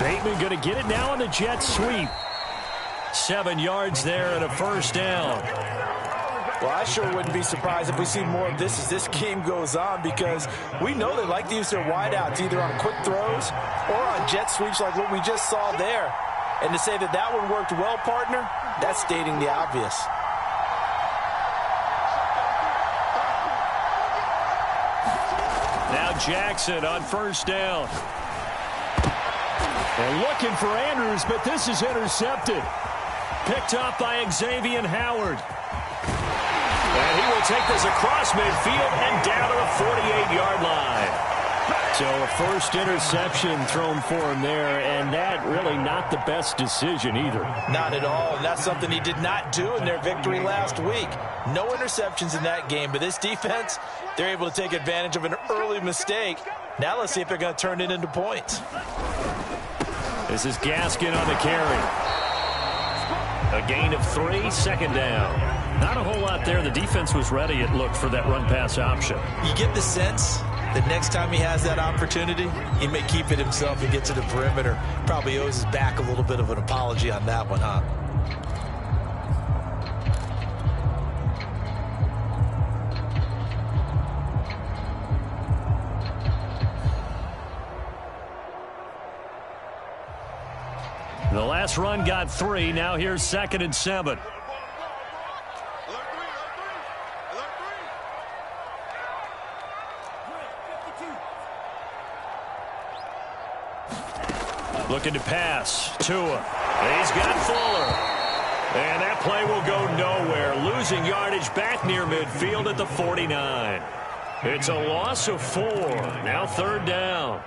Bateman going to get it now on the jet sweep. 7 yards there and a first down. Well, I sure wouldn't be surprised if we see more of this as this game goes on, because we know they like to use their wideouts either on quick throws or on jet sweeps like what we just saw there. And to say that that one worked well, partner, that's stating the obvious. Now Jackson on first down. And looking for Andrews, but this is intercepted. Picked up by Xavier Howard. And he will take this across midfield and down to the 48-yard line. So a first interception thrown for him there, and that really not the best decision either. Not at all, and that's something he did not do in their victory last week. No interceptions in that game, but this defense, they're able to take advantage of an early mistake. Now let's see if they're going to turn it into points. This is Gaskin on the carry. A gain of 3, second down. Not a whole lot there. The defense was ready, it looked, for that run-pass option. You get the sense that next time he has that opportunity, he may keep it himself and get to the perimeter. Probably owes his back a little bit of an apology on that one, huh? The last run got 3. Now here's 2nd and 7. Looking to pass. Tua. He's got Fuller. And that play will go nowhere. Losing yardage back near midfield at the 49. It's a loss of 4. Now 3rd down.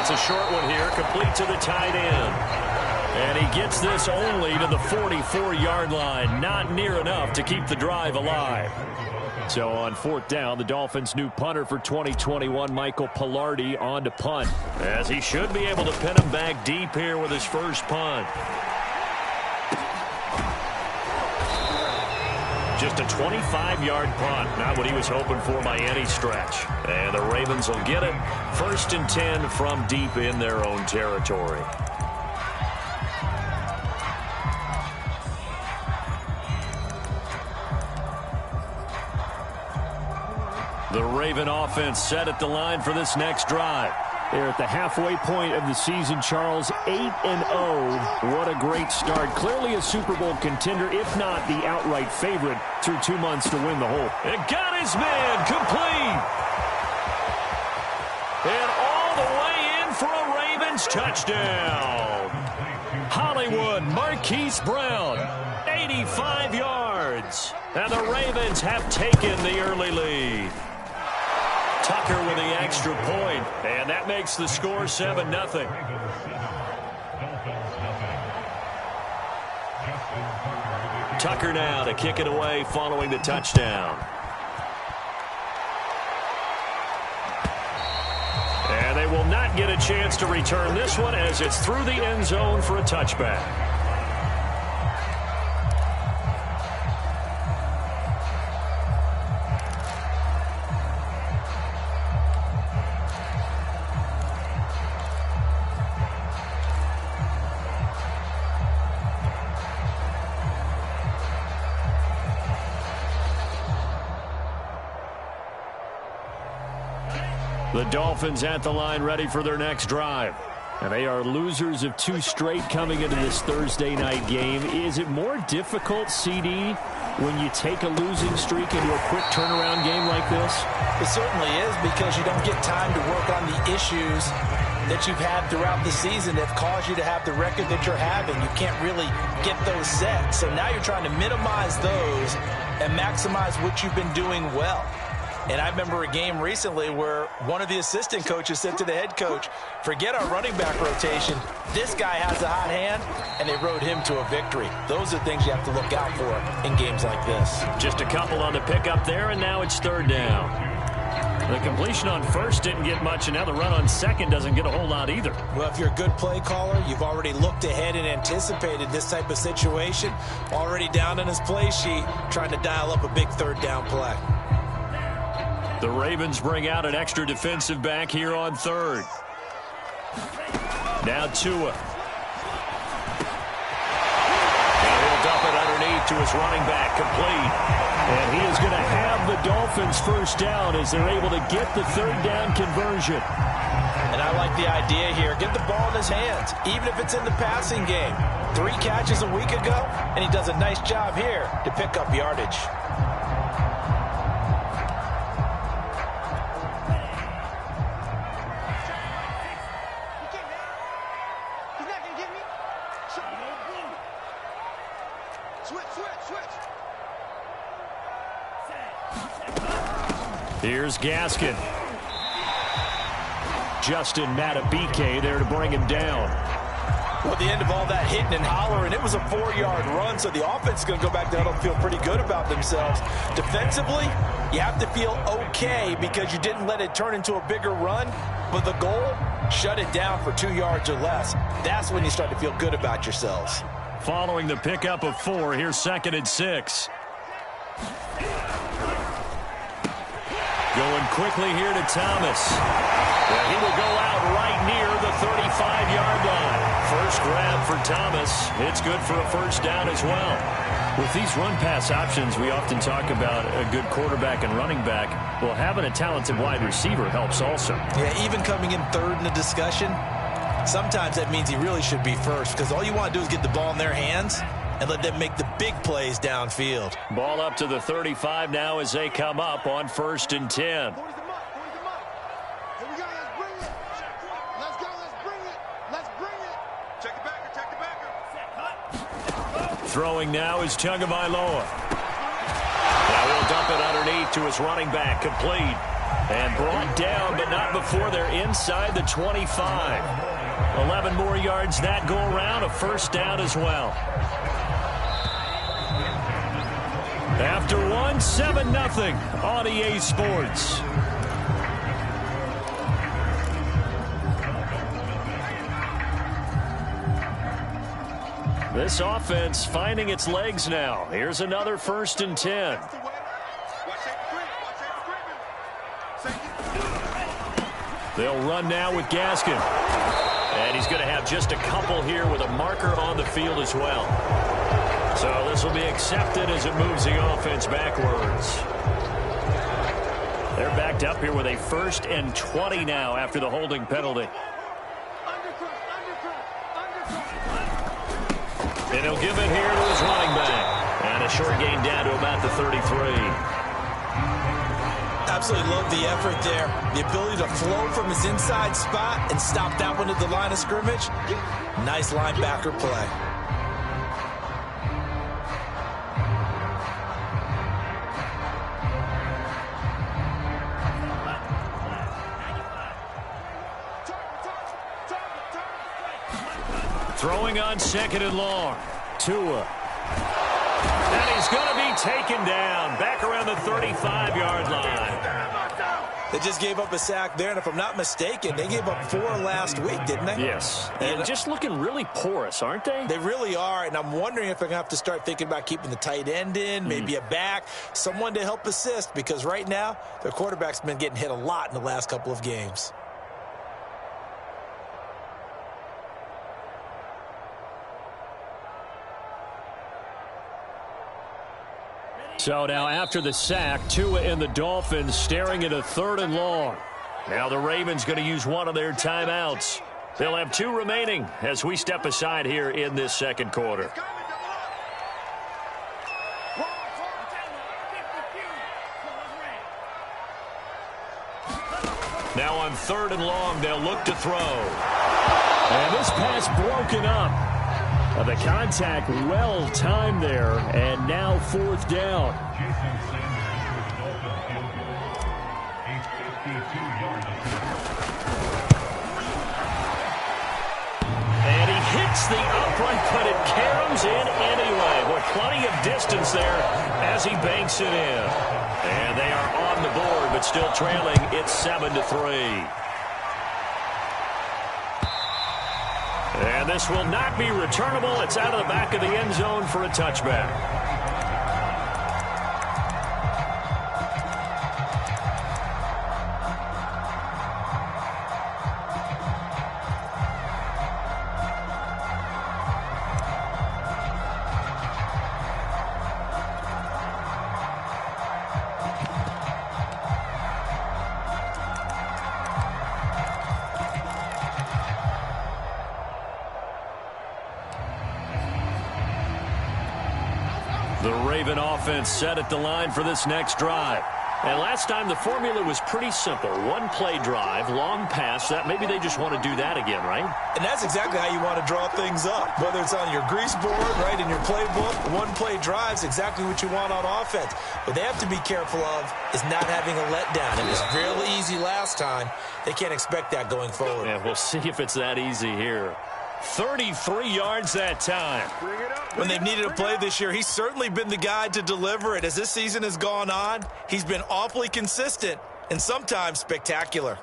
A short one here, complete to the tight end. And he gets this only to the 44-yard line. Not near enough to keep the drive alive. So on 4th down, the Dolphins' new punter for 2021, Michael Pilardi, on to punt. As he should be able to pin him back deep here with his first punt. Just a 25-yard punt, not what he was hoping for by any stretch. And the Ravens will get it. 1st and 10 from deep in their own territory. The Raven offense set at the line for this next drive. They're at the halfway point of the season, Charles, 8-0. What a great start. Clearly a Super Bowl contender, if not the outright favorite, through 2 months to win the whole. And got his man complete. And all the way in for a Ravens touchdown. Hollywood Marquise Brown, 85 yards. And the Ravens have taken the early lead. Tucker with the extra point, and that makes the score 7-0. Tucker now to kick it away following the touchdown. And they will not get a chance to return this one as it's through the end zone for a touchback. The Dolphins at the line ready for their next drive. And they are losers of 2 straight coming into this Thursday night game. Is it more difficult, CD, when you take a losing streak into a quick turnaround game like this? It certainly is, because you don't get time to work on the issues that you've had throughout the season that cause you to have the record that you're having. You can't really get those set. So now you're trying to minimize those and maximize what you've been doing well. And I remember a game recently where one of the assistant coaches said to the head coach, forget our running back rotation. This guy has a hot hand, and they rode him to a victory. Those are things you have to look out for in games like this. Just a couple on the pickup there, and now it's third down. The completion on first didn't get much, and now the run on second doesn't get a whole lot either. Well, if you're a good play caller, you've already looked ahead and anticipated this type of situation. Already down on his play sheet, trying to dial up a big third down play. The Ravens bring out an extra defensive back here on third. Now Tua. And he'll dump it underneath to his running back, complete. And he is going to have the Dolphins first down as they're able to get the third down conversion. And I like the idea here. Get the ball in his hands, even if it's in the passing game. 3 catches a week ago, and he does a nice job here to pick up yardage. Here's Gaskin. Justin Matabike there to bring him down. Well, at the end of all that hitting and hollering, it was a 4-yard run, so the offense is going to go back down and feel pretty good about themselves. Defensively, you have to feel okay because you didn't let it turn into a bigger run, but the goal, shut it down for 2 yards or less. That's when you start to feel good about yourselves. Following the pickup of 4, here's 2nd and 6. Going quickly here to Thomas. Well, he will go out right near the 35-yard line. First grab for Thomas. It's good for a first down as well. With these run-pass options, we often talk about a good quarterback and running back. Well, having a talented wide receiver helps also. Yeah, even coming in third in the discussion, sometimes that means he really should be first because all you want to do is get the ball in their hands and let them make the big plays downfield. Ball up to the 35 now as they come up on 1st and 10. Throwing now is Tagovailoa. Now he'll dump it underneath to his running back, complete. And brought down, but not before they're inside the 25. 11 more yards that go around, a first down as well. After 1, 7-0 on EA Sports. This offense finding its legs now. Here's another 1st and 10. They'll run now with Gaskin. And he's going to have just a couple here with a marker on the field as well. So this will be accepted as it moves the offense backwards. They're backed up here with a 1st and 20 now after the holding penalty. And he'll give it here to his running back. And a short gain down to about the 33. Absolutely love the effort there. The ability to flow from his inside spot and stop that one at the line of scrimmage. Nice linebacker play. Throwing on 2nd and long. Tua. And he's going to be taken down. Back around the 35-yard line. They just gave up a sack there, and if I'm not mistaken, they gave up 4 last week, didn't they? Yes. And just looking really porous, aren't they? They really are, and I'm wondering if they're going to have to start thinking about keeping the tight end in, maybe a back, someone to help assist, because right now, their quarterback's been getting hit a lot in the last couple of games. So now after the sack, Tua and the Dolphins staring at a 3rd and long. Now the Ravens going to use one of their timeouts. They'll have 2 remaining as we step aside here in this 2nd quarter. Now on 3rd and long, they'll look to throw. And this pass broken up. The contact well timed there, and now 4th down. And he hits the upright, but it caroms in anyway. With plenty of distance there as he banks it in. And they are on the board, but still trailing. It's 7-3. And this will not be returnable. It's out of the back of the end zone for a touchback. The Raven offense set at the line for this next drive. And last time the formula was pretty simple. One play drive, long pass. That maybe they just want to do that again, right? And that's exactly how you want to draw things up. Whether it's on your grease board, right, in your playbook, one play drive's exactly what you want on offense. What they have to be careful of is not having a letdown. It was real easy last time. They can't expect that going forward. Yeah, we'll see if it's that easy here. 33 yards that time. When they've needed a play this year, he's certainly been the guy to deliver it. As this season has gone on, he's been awfully consistent and sometimes spectacular.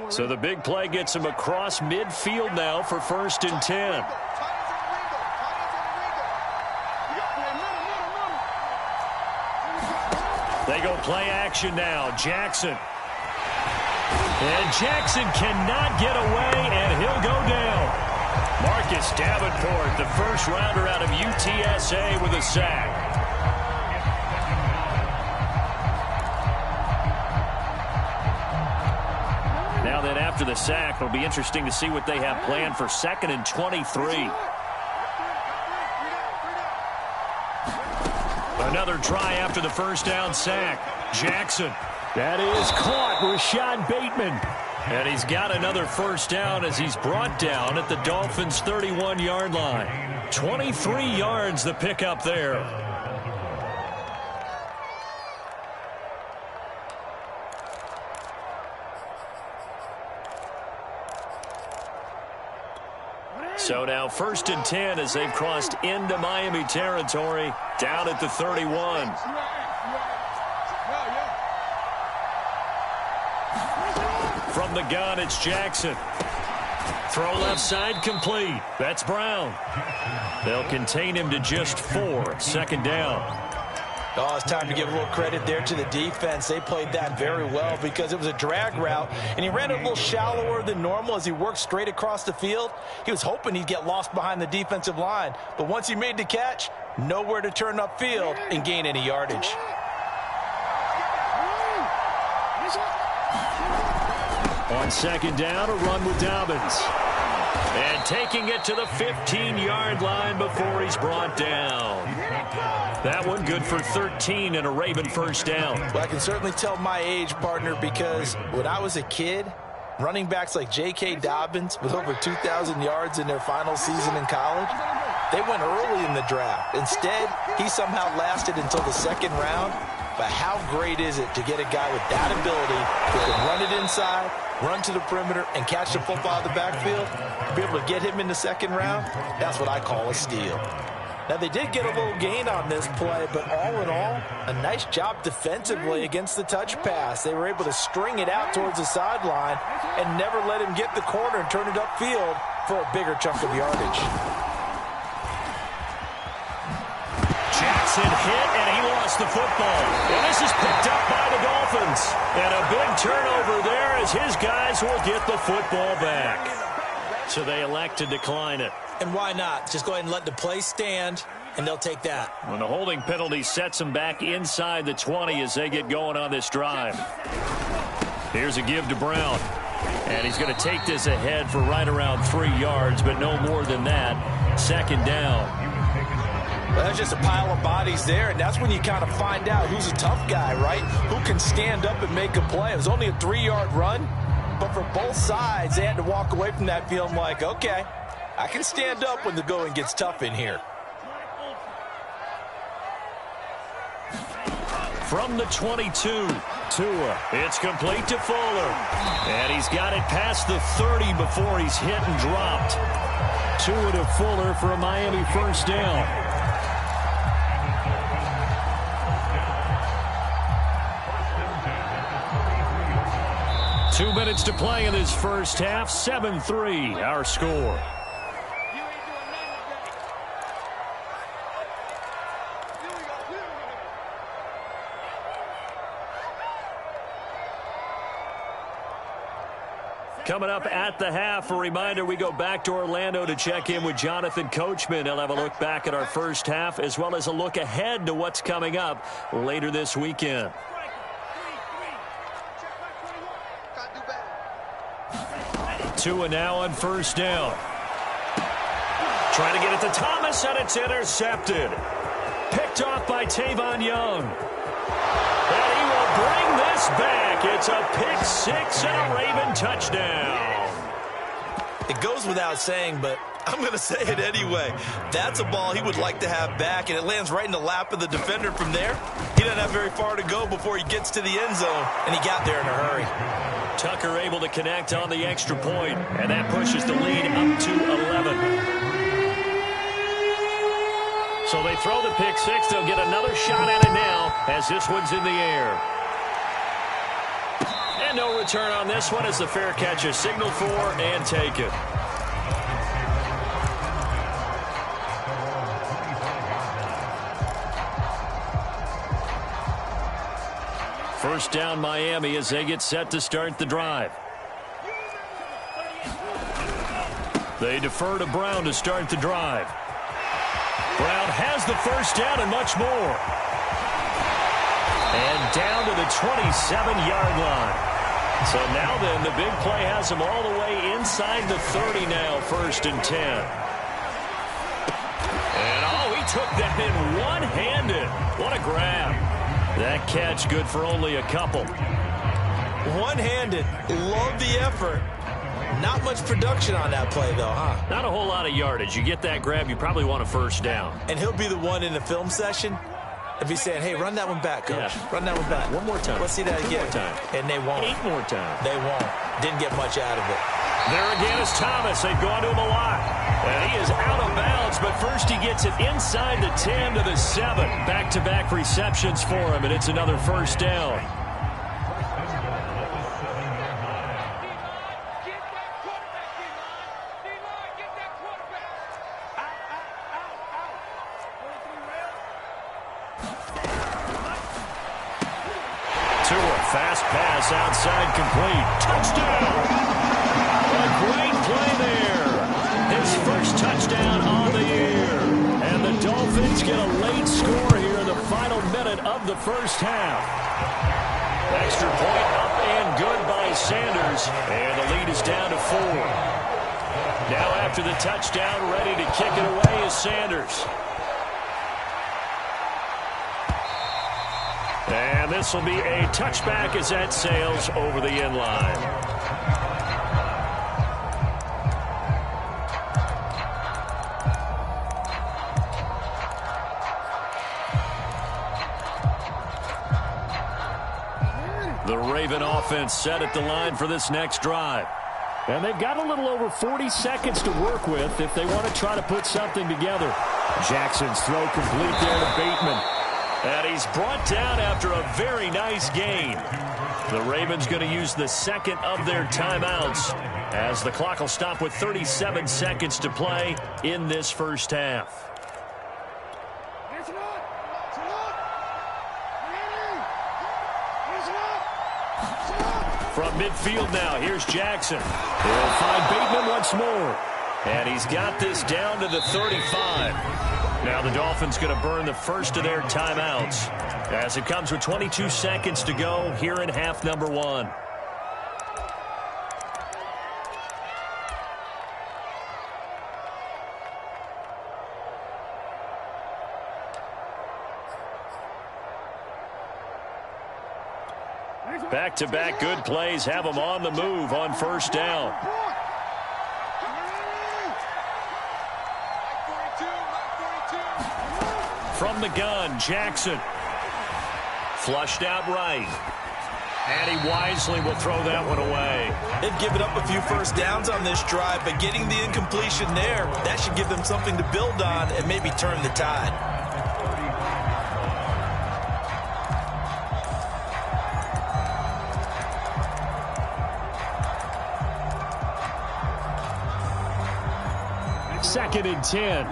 So the big play gets him across midfield now for 1st and 10. They go play action now. Jackson. And Jackson cannot get away, and he'll go down. Marcus Davenport, the first rounder out of UTSA, with a sack. Now then, after the sack, it'll be interesting to see what they have planned for 2nd and 23. Another try after the first down sack. Jackson. That is caught. Rashad Bateman. And he's got another first down as he's brought down at the Dolphins' 31-yard line. 23 yards the pickup there. So now 1st and 10 as they've crossed into Miami territory, down at the 31. From the gun, it's Jackson. Throw left side complete. That's Brown. They'll contain him to just 4. 2nd down. Oh, it's time to give a little credit there to the defense. They played that very well because it was a drag route, and he ran it a little shallower than normal as he worked straight across the field. He was hoping he'd get lost behind the defensive line, but once he made the catch, nowhere to turn upfield and gain any yardage. On 2nd down, a run with Dobbins. And taking it to the 15-yard line before he's brought down. That one good for 13 and a Raven first down. Well, I can certainly tell my age, partner, because when I was a kid, running backs like J.K. Dobbins with over 2,000 yards in their final season in college, they went early in the draft. Instead, he somehow lasted until the 2nd round. But how great is it to get a guy with that ability who can run it inside, run to the perimeter, and catch the football out of the backfield? Be able to get him in the 2nd round? That's what I call a steal. Now, they did get a little gain on this play, but all in all, a nice job defensively against the touch pass. They were able to string it out towards the sideline and never let him get the corner and turn it upfield for a bigger chunk of yardage. Jackson hit, and he lost the football. And this is picked up by the Dolphins. And a big turnover there as his guys will get the football back. So they elect to decline it. And why not? Just go ahead and let the play stand, and they'll take that. When the holding penalty sets them back inside the 20 as they get going on this drive. Here's a give to Brown. And he's going to take this ahead for right around 3 yards, but no more than that. 2nd down. Well, that's just a pile of bodies there, and that's when you kind of find out who's a tough guy, right? Who can stand up and make a play. It was only a 3-yard run, But for both sides, they had to walk away from that feeling like, okay, I can stand up when the going gets tough in here. From the 22, Tua. It's complete to Fuller. And he's got it past the 30 before he's hit and dropped. Tua to Fuller for a Miami first down. Two minutes to play in this first half. 7-3, our score. Coming up at the half, a reminder, we go back to Orlando to check in with Jonathan Coachman. He'll have a look back at our first half as well as a look ahead to what's coming up later this weekend. Tua now on first down. Trying to get it to Thomas, and it's intercepted. Picked off by Tavon Young. And he will bring this back. It's a pick six and a Raven touchdown. It goes without saying, but I'm going to say it anyway. That's a ball he would like to have back, and it lands right in the lap of the defender from there. He doesn't have very far to go before he gets to the end zone, and he got there in a hurry. Tucker able to connect on the extra point, and that pushes the lead up to 11. So they throw the pick six. They'll get another shot at it now as this one's in the air. And no return on this one as the fair catch is signaled for and taken. First down Miami as they get set to start the drive. They defer to Brown to start the drive. Brown has the first down and much more. And down to the 27-yard line. So now then, the big play has him all the way inside the 30 now, 1st and 10. And he took that in one-handed. What a grab. That catch good for only a couple. One-handed. Love the effort. Not much production on that play, though, huh? Not a whole lot of yardage. You get that grab, you probably want a first down. And he'll be the one in the film session if he's saying, hey, run that one back, coach. Yeah. Run that one back. One more time. Let's see that again. 2 more time. And they won't. 8 more times. They won't. Didn't get much out of it. There again is Thomas. They've gone to him a lot. And he is out of bounds, but first he gets it inside the 10 to the 7. Back-to-back receptions for him, and it's another first down. Fast pass outside complete. Touchdown! A great play there. His first touchdown on the year. And the Dolphins get a late score here in the final minute of the first half. Extra point up and good by Sanders. And the lead is down to 4. Now after the touchdown, ready to kick it away is Sanders. And this will be a touchback as that sails over the end line. The Raven offense set at the line for this next drive. And they've got a little over 40 seconds to work with if they want to try to put something together. Jackson's throw complete there to Bateman. And he's brought down after a very nice gain. The Ravens going to use the second of their timeouts as the clock will stop with 37 seconds to play in this first half. From midfield now, here's Jackson. He'll find Bateman once more. And he's got this down to the 35. Now the Dolphins going to burn the first of their timeouts as it comes with 22 seconds to go here in half number 1. Back-to-back good plays have them on the move on first down. From the gun, Jackson. Flushed out right. And he wisely will throw that one away. They've given up a few first downs on this drive, but getting the incompletion there, that should give them something to build on and maybe turn the tide. Second and 10.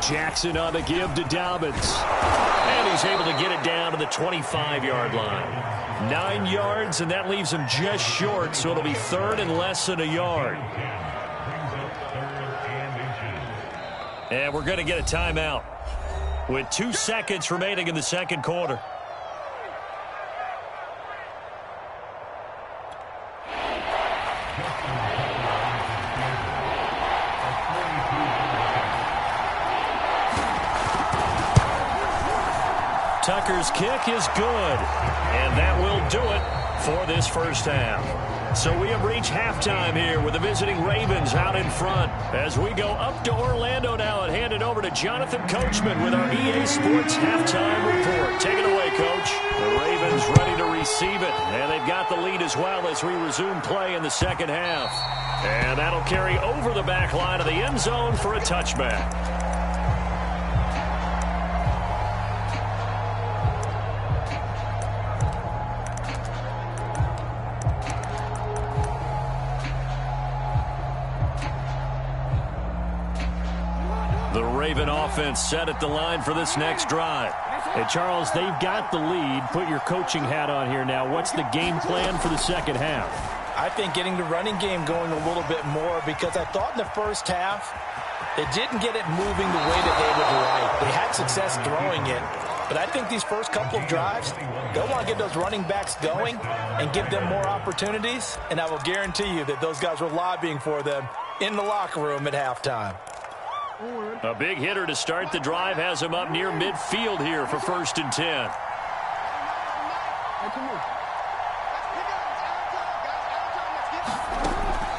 Jackson on the give to Dobbins. And he's able to get it down to the 25-yard line. 9 yards, and that leaves him just short, so it'll be third and less than a yard. And we're going to get a timeout with 2 seconds remaining in the second quarter. Tucker's kick is good, and that will do it for this first half. So we have reached halftime here with the visiting Ravens out in front. As we go up to Orlando now and hand it over to Jonathan Coachman with our EA Sports halftime report. Take it away, Coach. The Ravens ready to receive it, and they've got the lead as well as we resume play in the second half. And that'll carry over the back line of the end zone for a touchback. The Raven offense set at the line for this next drive. Hey, Charles, they've got the lead. Put your coaching hat on here now. What's the game plan for the second half? I think getting the running game going a little bit more, because I thought in the first half they didn't get it moving the way that they would like. They had success throwing it, but I think these first couple of drives, they'll want to get those running backs going and give them more opportunities, and I will guarantee you that those guys were lobbying for them in the locker room at halftime. A big hitter to start the drive has him up near midfield here for first and 10.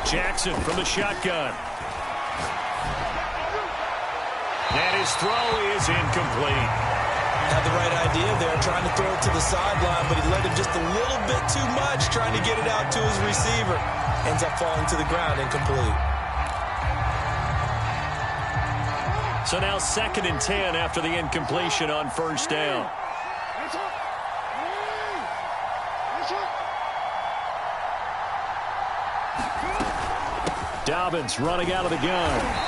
Jackson from the shotgun. And his throw is incomplete. Had the right idea there, trying to throw it to the sideline, but he led him just a little bit too much, trying to get it out to his receiver. Ends up falling to the ground, incomplete. So now second and 10 after the incompletion on first down. Dobbins running out of the gun.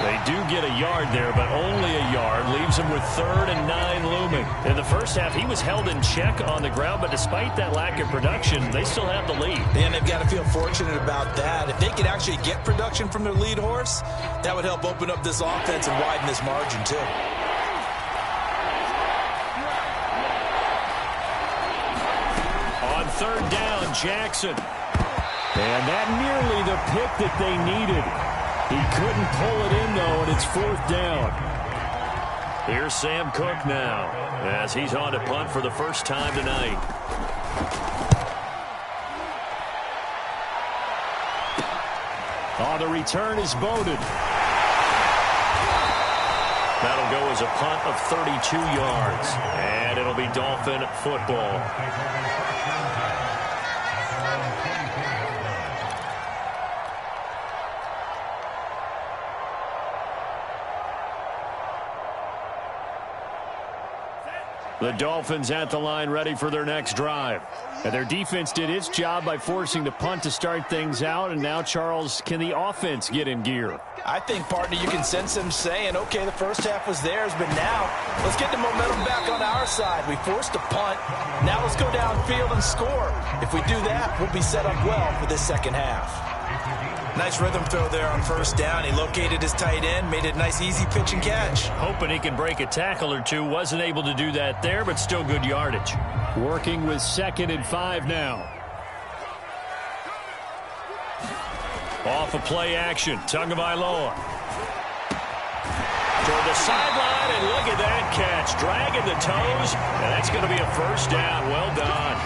They do get a yard there, but only a yard. Leaves him with 3rd and 9 looming. In the first half, he was held in check on the ground, but despite that lack of production, they still have the lead. And they've got to feel fortunate about that. If they could actually get production from their lead horse, that would help open up this offense and widen this margin, too. On 3rd down, Jackson. And that nearly the pick that they needed. He couldn't pull it in, though, and it's 4th down. Here's Sam Cook now, as he's on to punt for the first time tonight. The return is Bowden. That'll go as a punt of 32 yards, and it'll be Dolphin football. The Dolphins at the line ready for their next drive. And their defense did its job by forcing the punt to start things out. And now, Charles, can the offense get in gear? I think, partner, you can sense them saying, okay, the first half was theirs, but now let's get the momentum back on our side. We forced a punt. Now let's go downfield and score. If we do that, we'll be set up well for this second half. Nice rhythm throw there on first down. He located his tight end, made it a nice, easy pitch and catch. Hoping he can break a tackle or two. Wasn't able to do that there, but still good yardage. Working with 2nd and 5 now. Off of play action, Tagovailoa. Toward the sideline, and look at that catch. Dragging the toes, and that's going to be a first down. Well done.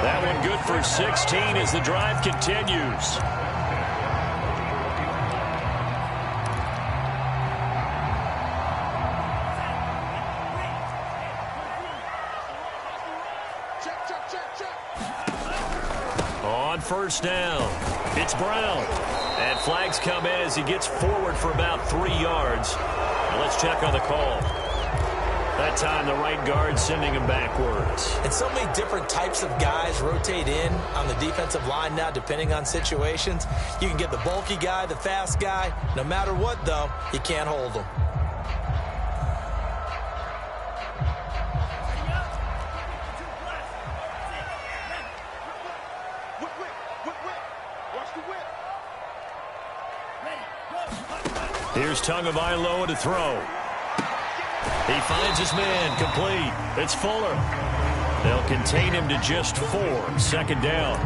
That one good for 16 as the drive continues. On first down, it's Brown. And flags come in as he gets forward for about 3 yards. Now let's check on the call. That time the right guard sending him backwards. And so many different types of guys rotate in on the defensive line now depending on situations. You can get the bulky guy, the fast guy. No matter what, though, you can't hold them. Here's Tagovailoa to throw. He finds his man complete. It's Fuller. They'll contain him to just 4. Second down.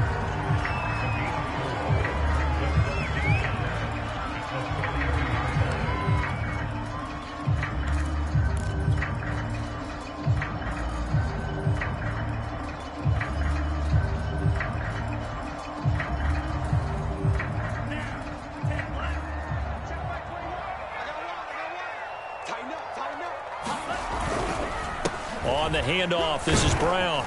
On the handoff, this is Brown.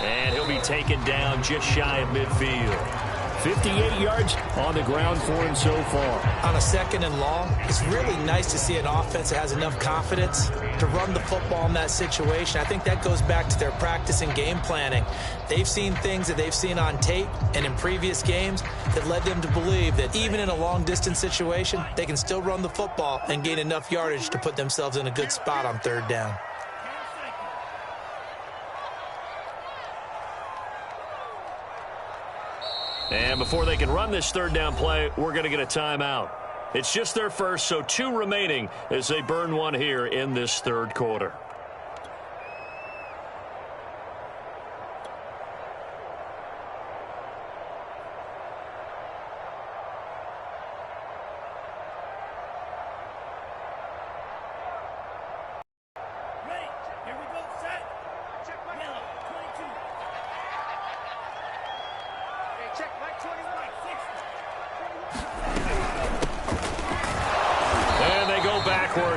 And he'll be taken down just shy of midfield. 58 yards on the ground for him so far. On a second and long, it's really nice to see an offense that has enough confidence to run the football in that situation. I think that goes back to their practice and game planning. They've seen things that they've seen on tape and in previous games that led them to believe that even in a long-distance situation, they can still run the football and gain enough yardage to put themselves in a good spot on third down. And before they can run this third down play, we're going to get a timeout. It's just their first, so 2 remaining as they burn one here in this third quarter.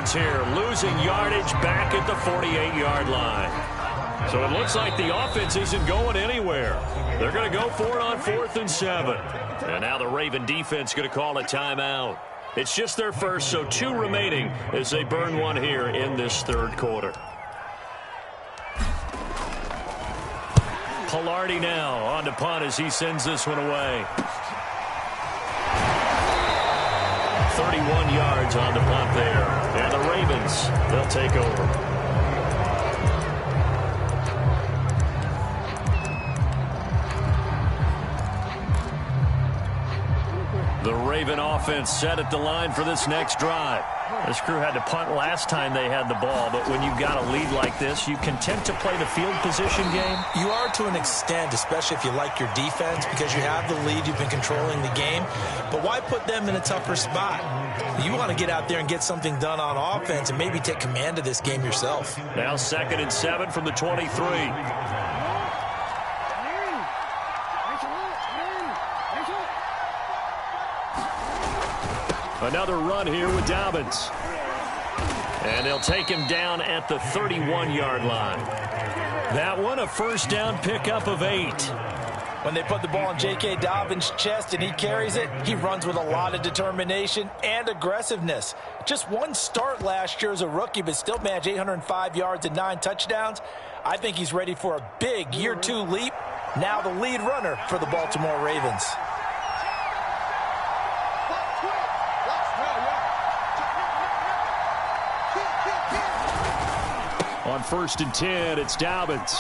Here, losing yardage back at the 48-yard line. So it looks like the offense isn't going anywhere. They're going to go for it on 4th and 7. And now the Raven defense going to call a timeout. It's just their first, so 2 remaining as they burn one here in this third quarter. Pilardi now on to punt as he sends this one away. 31 yards on the punt there. And the Ravens, they'll take over. The Raven offense set at the line for this next drive. This crew had to punt last time they had the ball, but when you've got a lead like this, you content to play the field position game? You are to an extent, especially if you like your defense, because you have the lead, you've been controlling the game. But why put them in a tougher spot? You want to get out there and get something done on offense and maybe take command of this game yourself. Now 2nd and 7 from the 23. Another run here with Dobbins. And they'll take him down at the 31-yard line. That one, a first down pickup of 8. When they put the ball in J.K. Dobbins' chest and he carries it, he runs with a lot of determination and aggressiveness. Just one start last year as a rookie, but still managed 805 yards and 9 touchdowns. I think he's ready for a big year 2 leap. Now the lead runner for the Baltimore Ravens. On 1st and 10, it's Dobbins.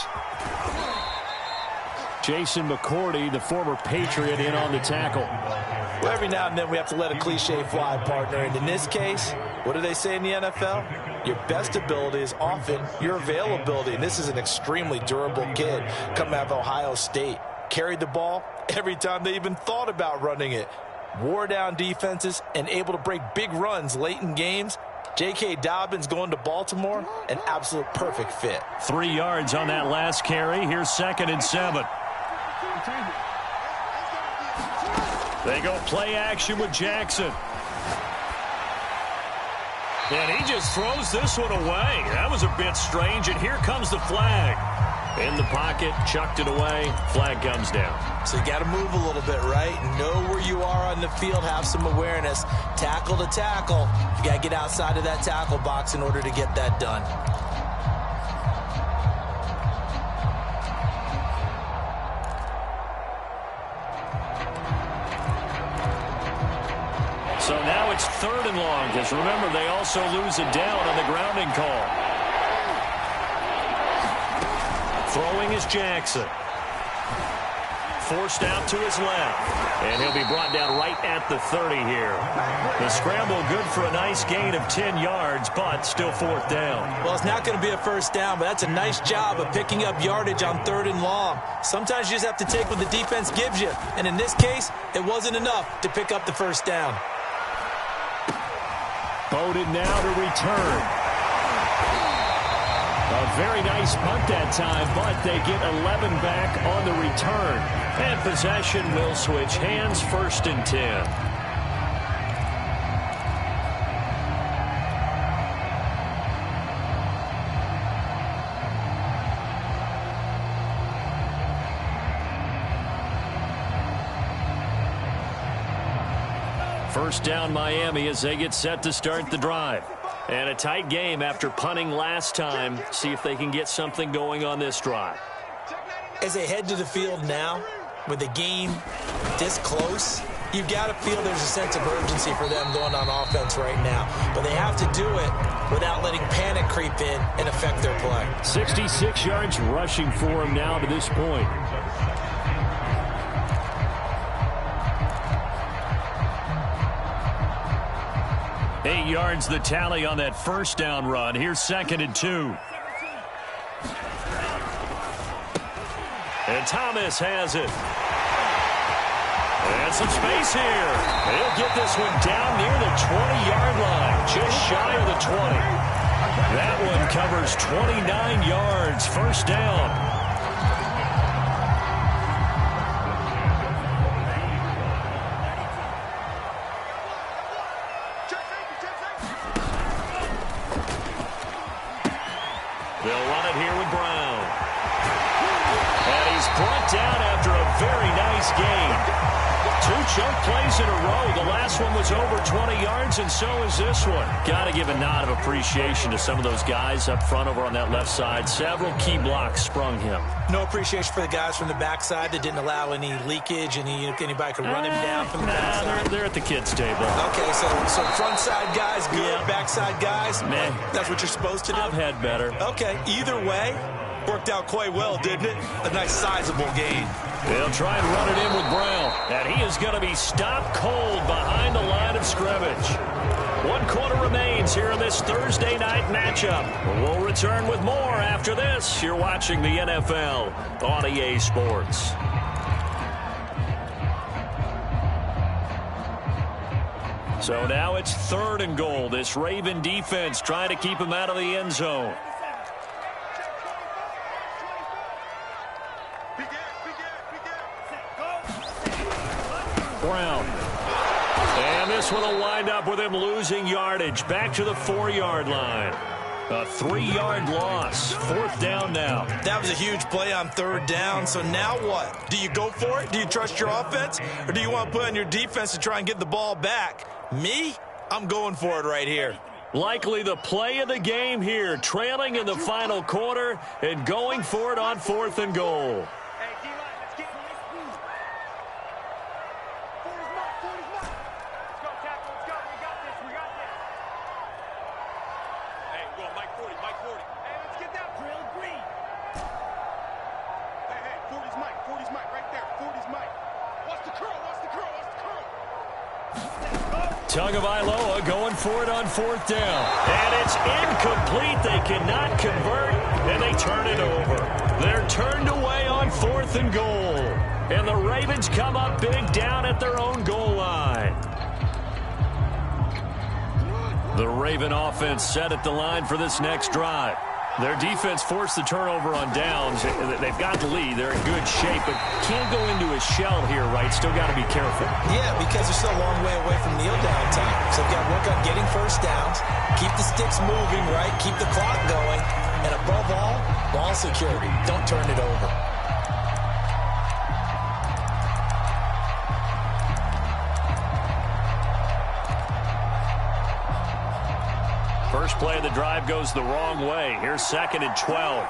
Jason McCourty, the former Patriot, in on the tackle. Well, every now and then we have to let a cliche fly, partner. And in this case, what do they say in the NFL? Your best ability is often your availability. And this is an extremely durable kid coming out of Ohio State. carried the ball every time they even thought about running it. Wore down defenses and able to break big runs late in games. J.K. Dobbins going to Baltimore, an absolute perfect fit. 3 yards on that last carry. Here's 2nd and 7. They go play action with Jackson. And he just throws this one away. That was a bit strange, and here comes the flag. In the pocket, chucked it away, flag comes down. So you got to move a little bit, right? Know where you are on the field, have some awareness. Tackle to tackle. You got to get outside of that tackle box in order to get that done. So now it's 3rd and long, because remember, they also lose it down on the grounding call. Throwing is Jackson. Forced out to his left. And he'll be brought down right at the 30 here. The scramble good for a nice gain of 10 yards, but still 4th down. Well, it's not going to be a first down, but that's a nice job of picking up yardage on 3rd and long. Sometimes you just have to take what the defense gives you. And in this case, it wasn't enough to pick up the first down. Bowden now to return. A very nice punt that time, but they get 11 back on the return. And possession will switch hands, 1st and 10. First down Miami as they get set to start the drive. And a tight game after punting last time. See if they can get something going on this drive. As they head to the field now, with the game this close, you've got to feel there's a sense of urgency for them going on offense right now. But they have to do it without letting panic creep in and affect their play. 66 yards rushing for him now to this point. Yards the tally on that first down run. Here's 2nd and 2. And Thomas has it. And some space here. He'll get this one down near the 20-yard line, just shy of the 20. That one covers 29 yards. First down. Down after a very nice gain. 2 chunk plays in a row. The last one was over 20 yards, and so is this one. Got to give a nod of appreciation to some of those guys up front over on that left side. Several key blocks sprung him. No appreciation for the guys from the backside that didn't allow any leakage, and anybody could run him down from the backside. They're at the kids' table. Okay, so front side guys good, yeah. Backside guys, man, that's what you're supposed to do? I've had better. Okay, either way, worked out quite well, didn't it? A nice sizable gain. They'll try and run it in with Brown. And he is going to be stopped cold behind the line of scrimmage. 1 quarter remains here in this Thursday night matchup. We'll return with more after this. You're watching the NFL on EA Sports. So now it's 3rd and goal. This Raven defense trying to keep him out of the end zone. Brown. And this one will wind up with him losing yardage. Back to the 4-yard line. A 3-yard loss. 4th down now. That was a huge play on 3rd down. So now what? Do you go for it? Do you trust your offense? Or do you want to put on your defense to try and get the ball back? Me? I'm going for it right here. Likely the play of the game here. Trailing in the final quarter and going for it on 4th and goal. Tagovailoa going for it on 4th down. And it's incomplete. They cannot convert, and they turn it over. They're turned away on 4th and goal. And the Ravens come up big down at their own goal line. The Raven offense set at the line for this next drive. Their defense forced the turnover on downs. They've got the lead. They're in good shape, but can't go into a shell here, right? Still got to be careful. Yeah, because they're still a long way away from kneel down time. So they've got to work on getting first downs, keep the sticks moving, right? Keep the clock going. And above all, ball security. Don't turn it over. First play of the drive goes the wrong way. Here's 2nd and 12.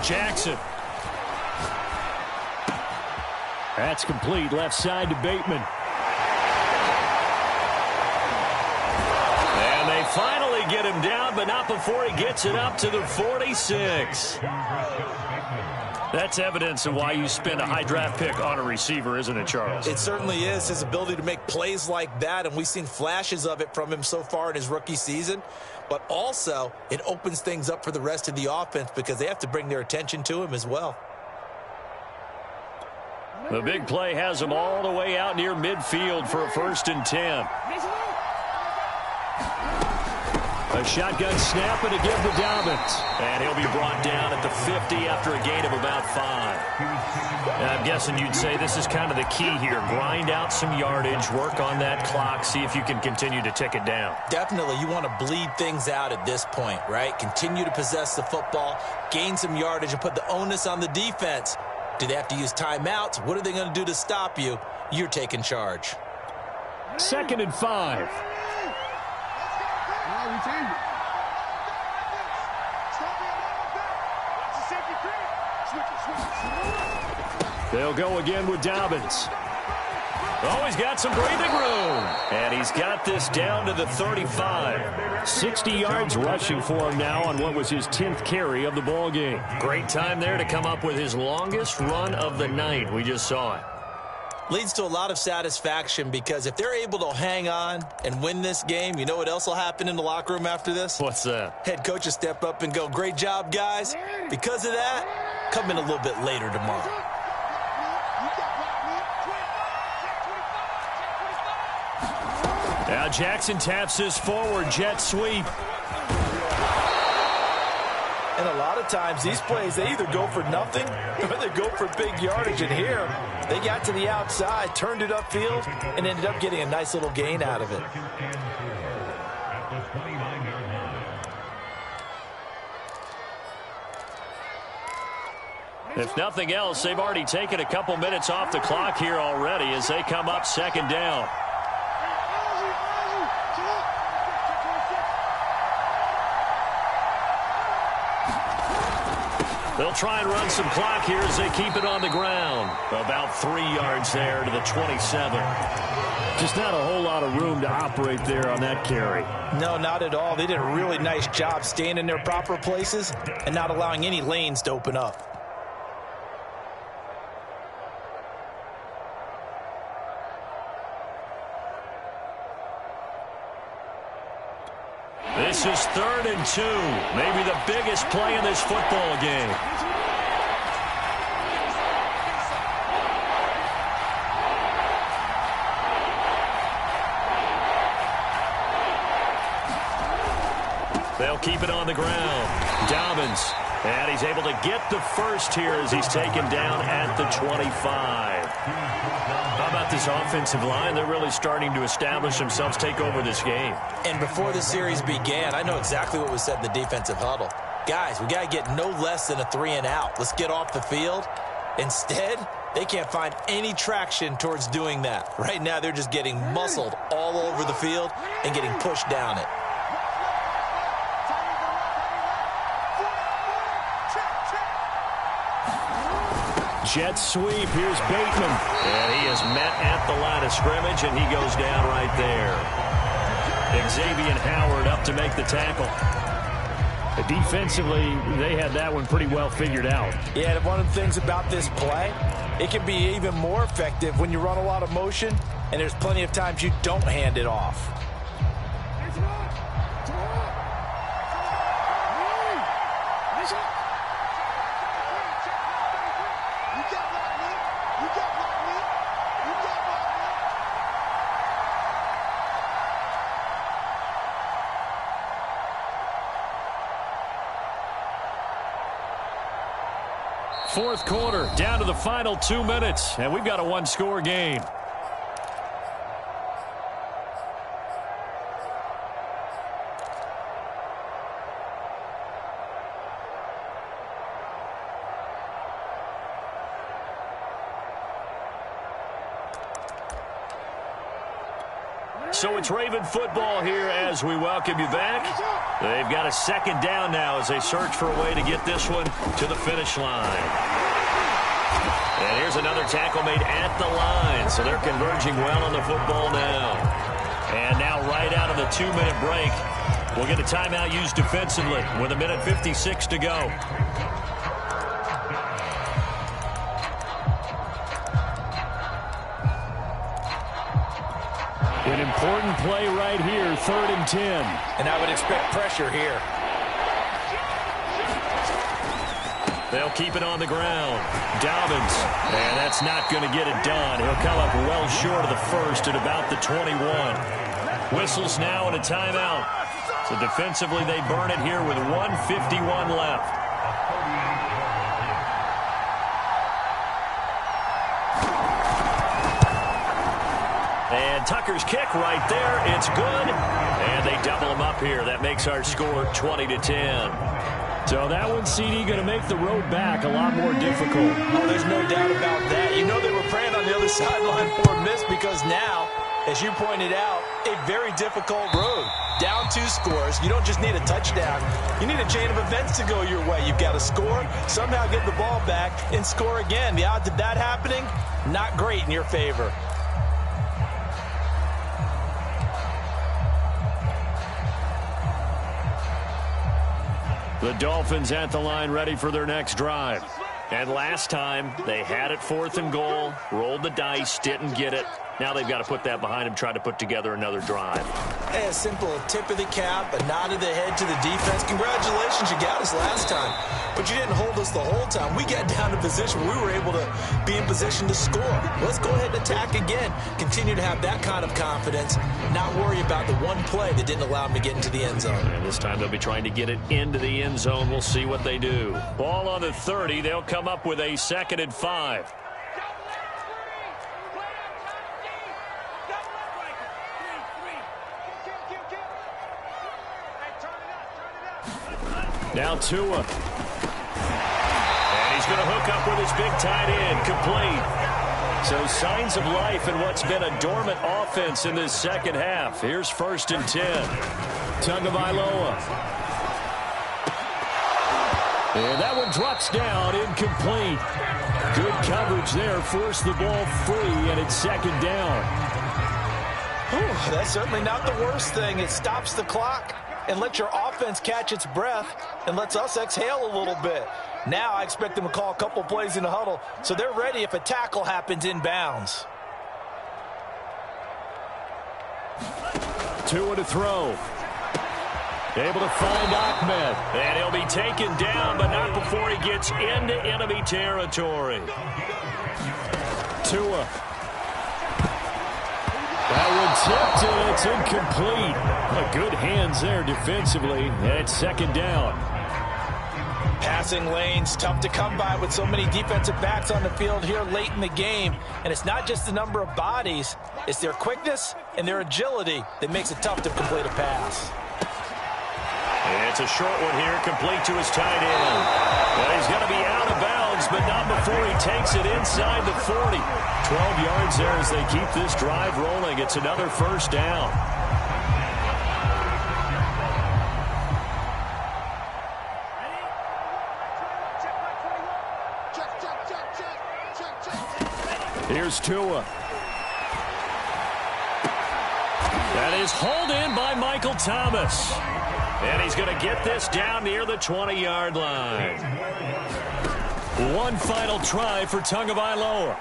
Jackson. That's complete. Left side to Bateman. Finally get him down, but not before he gets it up to the 46. That's evidence of why you spend a high draft pick on a receiver, isn't it, Charles? It certainly is. His ability to make plays like that, and we've seen flashes of it from him so far in his rookie season. But also, it opens things up for the rest of the offense because they have to bring their attention to him as well. The big play has him all the way out near midfield for a 1st and 10. A shotgun snap and a give to Dobbins. And he'll be brought down at the 50 after a gain of about 5. And I'm guessing you'd say this is kind of the key here. Grind out some yardage, work on that clock, see if you can continue to tick it down. Definitely. You want to bleed things out at this point, right? Continue to possess the football, gain some yardage, and put the onus on the defense. Do they have to use timeouts? What are they going to do to stop you? You're taking charge. 2nd and 5. They'll go again with Dobbins. Oh, he's got some breathing room. And he's got this down to the 35. 60 yards rushing for him now on what was his 10th carry of the ball game. Great time there to come up with his longest run of the night. We just saw it. Leads to a lot of satisfaction because if they're able to hang on and win this game, you know what else will happen in the locker room after this? What's that? Head coach will step up and go, great job, guys. Because of that, come in a little bit later tomorrow. Now Jackson taps this forward jet sweep. And a lot of times these plays, they either go for nothing or they go for big yardage. And here, they got to the outside, turned it upfield, and ended up getting a nice little gain out of it. If nothing else, they've already taken a couple minutes off the clock here already as they come up 2nd down. They'll try and run some clock here as they keep it on the ground. About 3 yards there to the 27. Just not a whole lot of room to operate there on that carry. No, not at all. They did a really nice job staying in their proper places and not allowing any lanes to open up. This is 3rd and 2. Maybe the biggest play in this football game. They'll keep it on the ground. Dobbins. And he's able to get the first here as he's taken down at the 25. How about this offensive line? They're really starting to establish themselves, take over this game. And before the series began, I know exactly what was said in the defensive huddle. Guys, we got to get no less than a 3 and out. Let's get off the field. Instead, they can't find any traction towards doing that. Right now, they're just getting muscled all over the field and getting pushed down it. Jet sweep. Here's Bateman. And he is met at the line of scrimmage, and he goes down right there. Xavier Howard up to make the tackle. Defensively, they had that one pretty well figured out. Yeah, and one of the things about this play, it can be even more effective when you run a lot of motion, and there's plenty of times you don't hand it off. Fourth quarter, down to the final 2 minutes, and we've got a one-score game. So it's Raven football here as we welcome you back. They've got a second down now as they search for a way to get this one to the finish line. And here's another tackle made at the line, so they're converging well on the football now. And now right out of the 2-minute break, we'll get a timeout used defensively with 1:56 to go. An important play right here, 3rd and 10. And I would expect pressure here. They'll keep it on the ground. Dobbins, and that's not going to get it done. He'll come up well short of the first at about the 21. Whistles now and a timeout. So defensively, they burn it here with 1:51 left. And Tucker's kick right there. It's good. And they double him up here. That makes our score 20-10. So that one, CD, going to make the road back a lot more difficult. Oh, there's no doubt about that. You know they were praying on the other sideline for a miss because now, as you pointed out, a very difficult road. Down 2 scores. You don't just need a touchdown. You need a chain of events to go your way. You've got to score, somehow get the ball back, and score again. The odds of that happening, not great in your favor. The Dolphins at the line ready for their next drive. And last time, they had it 4th and goal, rolled the dice, didn't get it. Now they've got to put that behind them, try to put together another drive. Hey, a simple tip of the cap, a nod of the head to the defense. Congratulations, you got us last time. But you didn't hold us the whole time. We got down to position where we were able to be in position to score. Let's go ahead and attack again. Continue to have that kind of confidence. Not worry about the one play that didn't allow them to get into the end zone. And this time they'll be trying to get it into the end zone. We'll see what they do. Ball on the 30. They'll come up with a 2nd and 5. Now Tua. And he's going to hook up with his big tight end. Complete. So signs of life in what's been a dormant offense in this second half. Here's 1st and 10. Tagovailoa. And that one drops down, incomplete. Good coverage there, forced the ball free, and it's 2nd down. Whew, that's certainly not the worst thing. It stops the clock and lets your offense catch its breath and lets us exhale a little bit. Now I expect them to call a couple plays in the huddle, so they're ready if a tackle happens inbounds. Tua to throw. Able to find Ahmed. And he'll be taken down, but not before he gets into enemy territory. Tua. That one tipped, and it's incomplete. Good hands there defensively, and it's 2nd down. Passing lanes, tough to come by with so many defensive backs on the field here late in the game. And it's not just the number of bodies, it's their quickness and their agility that makes it tough to complete a pass. And it's a short one here, complete to his tight end. Well, he's going to be out of bounds, but not before he takes it inside the 40. 12 yards there as they keep this drive rolling. It's another 1st down. Here's Tua. That is hauled in by Michael Thomas. And he's going to get this down near the 20-yard line. One final try for Tagovailoa.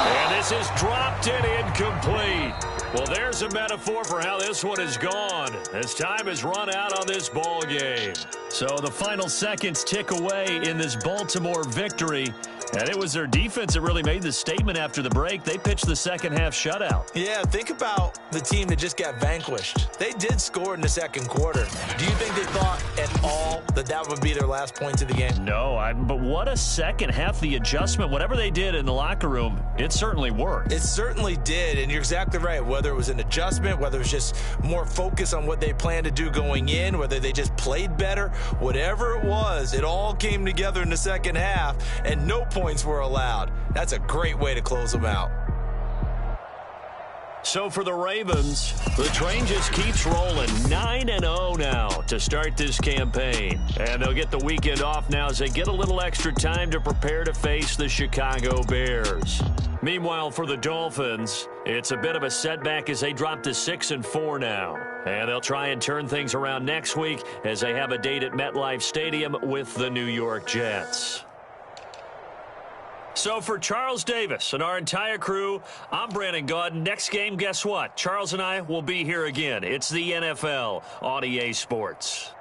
And this is dropped and incomplete. Well, there's a metaphor for how this one is gone, as time has run out on this ball game. So the final seconds tick away in this Baltimore victory. And it was their defense that really made the statement after the break. They pitched the second half shutout. Yeah, think about the team that just got vanquished. They did score in the second quarter. Do you think they thought at all that that would be their last points of the game? No, but what a second half. The adjustment, whatever they did in the locker room, it certainly worked. It certainly did, and you're exactly right. Whether it was an adjustment, whether it was just more focus on what they planned to do going in, whether they just played better, whatever it was, it all came together in the second half, and no points were allowed. That's a great way to close them out. So for the Ravens, the train just keeps rolling. 9-0 now to start this campaign. And they'll get the weekend off now as they get a little extra time to prepare to face the Chicago Bears. Meanwhile, for the Dolphins, it's a bit of a setback as they drop to 6-4 now. And they'll try and turn things around next week as they have a date at MetLife Stadium with the New York Jets. So for Charles Davis and our entire crew, I'm Brandon Gaudin. Next game, guess what? Charles and I will be here again. It's the NFL on EA Sports.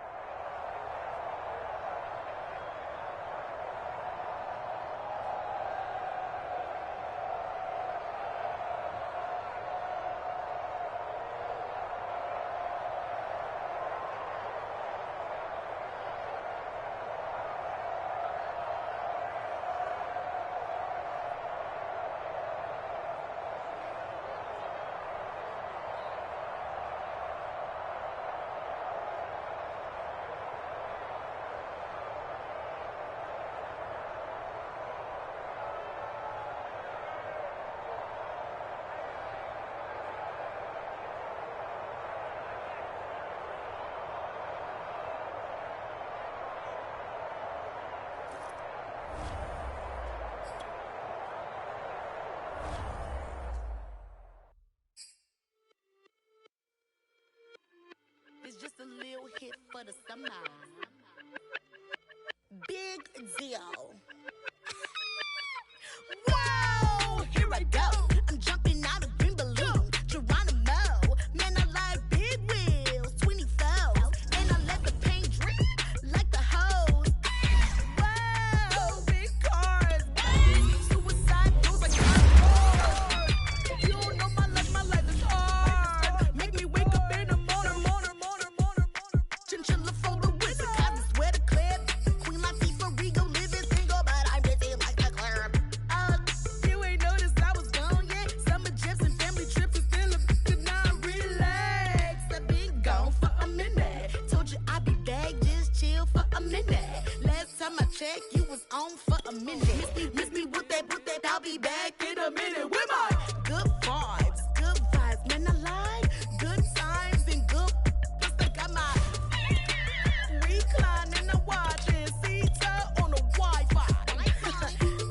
It's just a little hit for the summer. Big deal. Whoa, here I go. I'm jumping out of green balloon. Geronimo, man, I like big wheels, 24s, and I let the paint drip like the hose. Whoa, big cars, suicide feels like hard. You don't know my life is hard. Make me wake up in the morning. Chinchilla for the wizard, I just wear the clip. Queen Latifah, Rigo, living single, but I'm busy like the club. You ain't noticed I was gone yet. Summer jets and family trips is still a bit not relax. I've been gone for a minute. Told you I'd be back, just chill for a minute. Last time I checked, you was on for a minute. Miss me with that, I'll be back in a minute. With my good vibes, man, I like good times and good. I got my reclining and watching Sita on the Wi-Fi.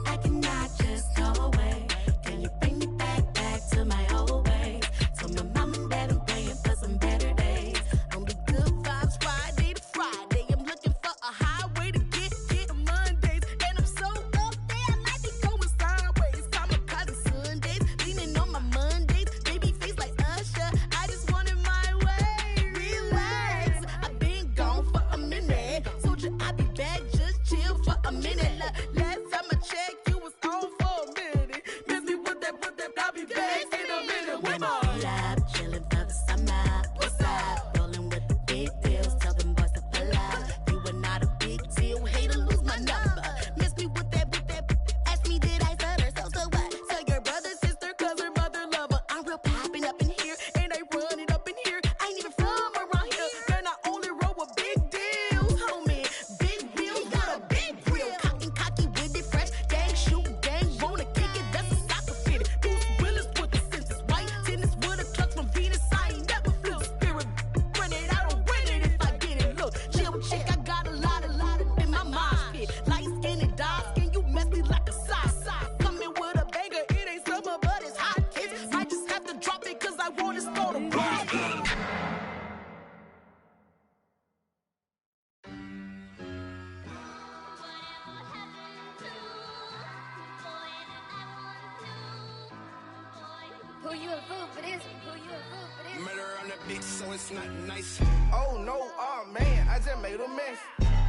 I cannot just go away. Can you bring me back to my old ways? Tell my mom and dad I'm praying for some better days. On the good vibes Friday to Friday. I'm looking for a highway to get Mondays. And I'm so up there, I might be going sideways. Kamikaze Sundays. you a fool for this one. Who you a fool for this one. Murder on the bitch, so it's not nice. Oh no, oh man, I just made a mess.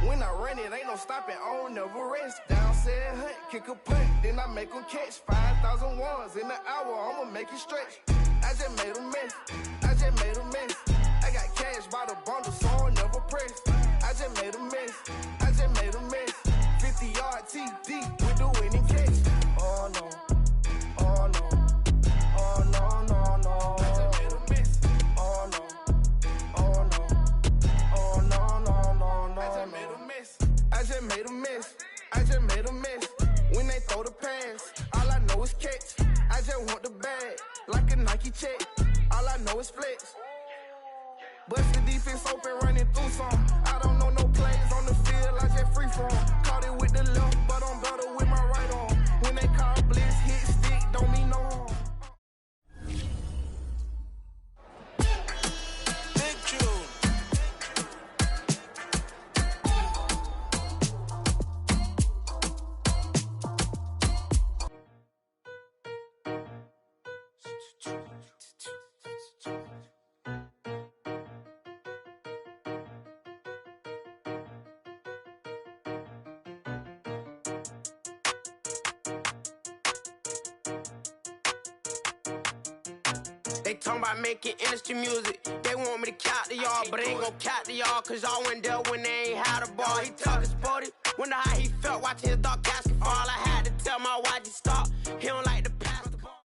When I run it, ain't no stopping, I don't never rest. Down said hunt, kick a punt, then I make them catch. 5,000 ones in an hour, I'ma make it stretch. I just made a mess, I just made a mess. I got cash by the bundle, so I'll never press. I just made a mess, I just made a mess. 50-yard TD with the winning catch. Oh no, oh no, oh no, no, no. I just made a mess, oh no, oh no, oh no, no, no, no. I just made a mess, I just made a mess, I just made a mess. When they throw the pass, all I know is catch. I just want the bag, like a Nike check. All I know is flex. Bust the defense open, running through some. I don't know no plays on the field, I just free form. Caught it with the left, but I'm better with my right arm. When they call blitz, hit stick, don't mean no harm. Big June. They talking about making industry music. They want me to count to y'all, but I ain't gon' count to y'all, cause y'all went there when they ain't had a ball. He talking sporty, wonder how he felt watching his dog casket fall. I had to tell my wife to stop. He don't like to pass the ball.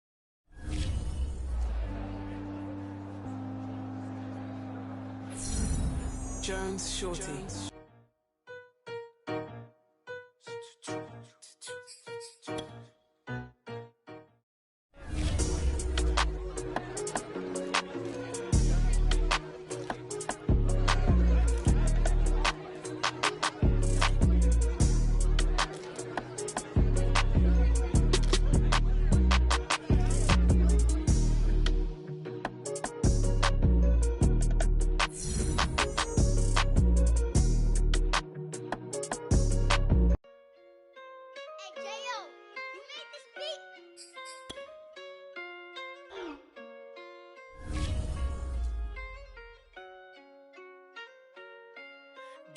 Jones Shorty. Hey, J.O., you made this beat?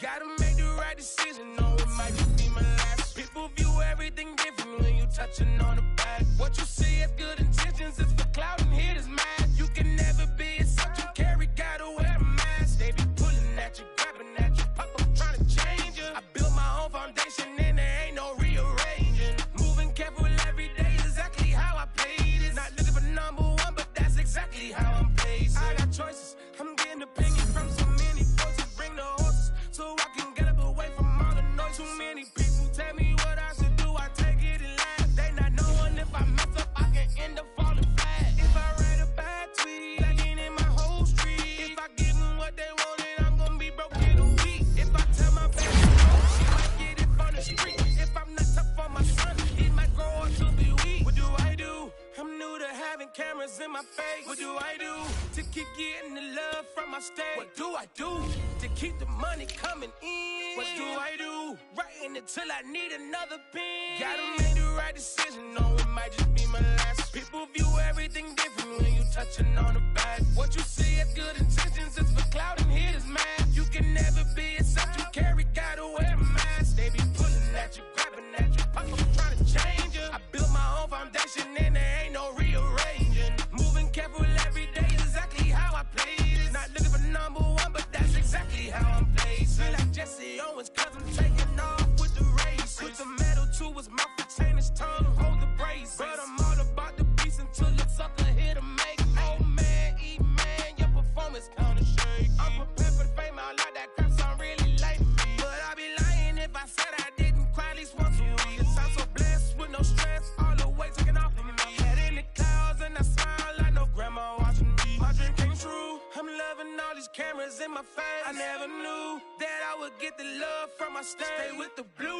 Gotta make the right decision, no, it might just be my last. People view everything different when you touching on the back. What you see is good intentions, it's for clout and haters mad. You can never be yourself, you carry, gotta wear a mask. They be pulling at you, grabbing at you, pop up trying to change you. I built my own foundation and there ain't no rearranging. Moving careful every day, exactly how I played it. Not looking for number one, but that's exactly how I'm placed. I got choices, I'm getting opinion from so many voices. Bring the horses, so I can get up away from all the noise. Too many people tell me what I should do, I take it and laugh. They not knowing if I mess up, I can end up falling flat. If I write a bad tweet, lagging in my whole street. If I give them what they wanted, I'm gonna be broke in a week. If I tell my baby no, she might get it from the street. If I'm not tough for my son, he might grow up to be weak. What do I do? I'm new to having cameras in my face. What do I do to keep getting the love from my state? What do I do to keep the money coming in? What do I do? Writing until I need another pen. Gotta make the right decision, no, it might just be my last. People view everything different when you touching on the back. What you see is good intentions, it's for clout and haters mad. You can never be yourself, you carry, gotta wear a mask. They be pulling at you, grabbing at you, pop up trying to change you. I built my own foundation and there ain't no rearranging. Moving careful every day, exactly how I played it. Not looking for number one, but that's exactly how I'm placed. Feel like Jesse Owens, cause I'm taking off with the race. Put the metal to his mouth, retain his tongue, hold the brace. But I'm all about the beast until the sucker hit a make. Oh man, eat man, your performance kinda shake. I'm prepared for the fame, I like that crap sound really like me. But I'd be lying if I said I didn't cry at least once a week. Cause I'm so blessed with no stress, all the weight taken off of me. Head in the clouds and I smile like no grandma watching me. My dream came true, I'm loving all these cameras in my face. I never knew that I would get the love from my state. Stay with the blue.